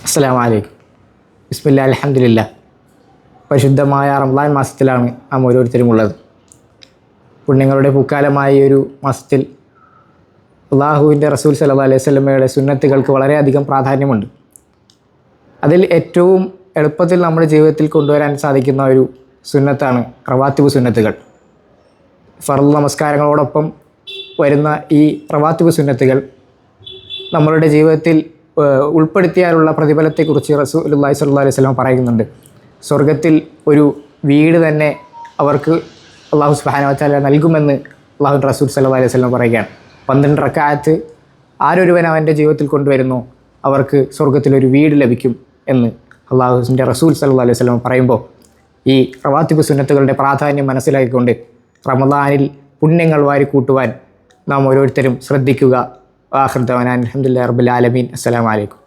അസ്സലാമു അലൈക്കും. ബിസ്മില്ലാ അൽഹംദുലില്ലാ. പരിശുദ്ധമായ റമളാൻ മാസത്തിലാണ് നാം ഓരോരുത്തരും ഉള്ളത്. പുണ്യങ്ങളുടെ പൂക്കാലമായ ഒരു മാസത്തിൽ അള്ളാഹുവിൻ്റെ റസൂൽ സല്ലല്ലാഹു അലൈഹി വസല്ലമയുടെ സുന്നത്തുകൾക്ക് വളരെയധികം പ്രാധാന്യമുണ്ട്. അതിൽ ഏറ്റവും എളുപ്പത്തിൽ നമ്മുടെ ജീവിതത്തിൽ കൊണ്ടുവരാൻ സാധിക്കുന്ന ഒരു സുന്നത്താണ് റവാത്തിബ് സുന്നത്തുകൾ. ഫർള് നമസ്കാരങ്ങളോടൊപ്പം വരുന്ന ഈ റവാത്തിബ് സുന്നത്തുകൾ നമ്മളുടെ ജീവിതത്തിൽ ഉൾപ്പെടുത്തിയാലുള്ള പ്രതിഫലത്തെക്കുറിച്ച് റസൂലുള്ളാഹി സ്വല്ലല്ലാഹു അലൈഹി വസല്ലം പറയുന്നുണ്ട്. സ്വർഗത്തിൽ ഒരു വീട് തന്നെ അവർക്ക് അല്ലാഹു സുബ്ഹാനഹു വ തആല നൽകുമെന്ന് അല്ലാഹുവിൻ്റെ റസൂൽ സ്വല്ലല്ലാഹു അലൈഹി വസല്ലം പറയുകയാണ്. 12 റക്അത്ത് ആരൊരുവൻ അവൻ്റെ ജീവിതത്തിൽ കൊണ്ടുവരുന്നു അവർക്ക് സ്വർഗത്തിലൊരു വീട് ലഭിക്കും എന്ന് അല്ലാഹുവിൻ്റെ റസൂൽ സ്വല്ലല്ലാഹു അലൈഹി വസല്ലം പറയുമ്പോൾ ഈ റവാത്തിബ് സുന്നത്തുകളുടെ പ്രാധാന്യം മനസ്സിലാക്കിക്കൊണ്ട് റമളാനിൽ പുണ്യങ്ങൾ വാരിക്കൂട്ടുവാൻ നാം ഓരോരുത്തരും ശ്രദ്ധിക്കുക. ആഖിറു ദഅ്വാനാ അൽഹംദുലില്ലാഹി റബ്ബിൽ ആലമീൻ. അസ്സലാമു അലൈക്കും.